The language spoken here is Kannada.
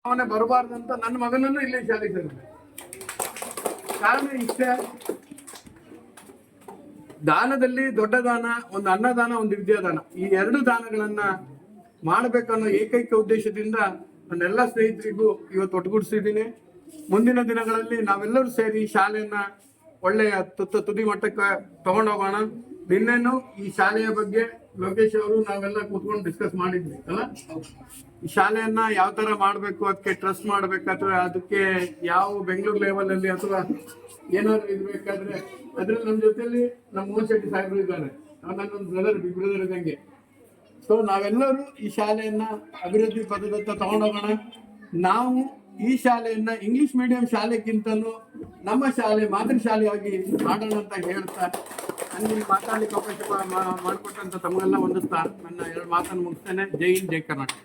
ಅವನೇ ಬರಬಾರ್ದಂತ ನನ್ನ ಮಗನನ್ನು ಇಲ್ಲೇ ಶಾಲೆಗೆ ಸೇರಿದೆ. ಕಾರಣ ಇಷ್ಟೇ, ದಾನದಲ್ಲಿ ದೊಡ್ಡ ದಾನ ಒಂದು ಅನ್ನದಾನ, ಒಂದು ವಿದ್ಯಾದಾನ, ಈ ಎರಡು ದಾನಗಳನ್ನ ಮಾಡಬೇಕನ್ನೋ ಏಕೈಕ ಉದ್ದೇಶದಿಂದ ನನ್ನೆಲ್ಲ ಸ್ನೇಹಿತರಿಗೂ ಇವತ್ತು ಒಟ್ಟುಗೂಡಿಸಿದ್ದೀನಿ. ಮುಂದಿನ ದಿನಗಳಲ್ಲಿ ನಾವೆಲ್ಲರೂ ಸೇರಿ ಶಾಲೆಯನ್ನ ಒಳ್ಳೆಯ ತುದಿ ಮಟ್ಟಕ್ಕೆ ತಗೊಂಡೋಗೋಣ. ನಿನ್ನೆನು ಈ ಶಾಲೆಯ ಬಗ್ಗೆ ಲೋಕೇಶ್ ಅವರು ನಾವೆಲ್ಲ ಕೂತ್ಕೊಂಡು ಡಿಸ್ಕಸ್ ಮಾಡಿದ್ವಿ ಅಲ್ಲ, ಈ ಶಾಲೆಯನ್ನ ಯಾವ ತರ ಮಾಡ್ಬೇಕು, ಅದಕ್ಕೆ ಟ್ರಸ್ಟ್ ಮಾಡ್ಬೇಕಾದ್ರೆ ಅದಕ್ಕೆ ಯಾವ ಬೆಂಗಳೂರು ಲೆವೆಲ್ ಅಲ್ಲಿ ಅಥವಾ ಏನಾದ್ರು ಇರ್ಬೇಕಾದ್ರೆ ಅದ್ರಲ್ಲಿ ನಮ್ಮ ಜೊತೆಯಲ್ಲಿ ನಮ್ಮ ಮೋಹನ್ ಶೆಟ್ಟಿ ಸಾಹೇಬರು ಇದ್ದಾರೆ, ನನ್ನೊಂದು ಬ್ರದರ್, ಬಿಗ್ ಬ್ರದರ್ ಇದ್ದಂಗೆ. ಸೊ ನಾವೆಲ್ಲರೂ ಈ ಶಾಲೆಯನ್ನ ಅಭಿವೃದ್ಧಿ ಪಥದತ್ತ ತಗೊಂಡೋಗೋಣ. ನಾವು ಈ ಶಾಲೆಯನ್ನ ಇಂಗ್ಲಿಷ್ ಮೀಡಿಯಂ ಶಾಲೆಗಿಂತಲೂ ನಮ್ಮ ಶಾಲೆ ಮಾತೃ ಶಾಲೆಯಾಗಿ ಮಾಡೋಣ ಅಂತ ಹೇಳ್ತಾ ನನಗೆ ಮಾತಾಡಲಿಕ್ಕೆ ಅವಕಾಶ ಮಾಡಿಕೊಟ್ಟಂತ ತಮಗೆಲ್ಲ ಹೊಂದಿಸ್ತಾ ನನ್ನ ಎರಡು ಮಾತನ್ನು ಮುಗಿಸ್ತೇನೆ. ಜೈ ಹಿಂದ್, ಜೈ ಕರ್ನಾಟಕ.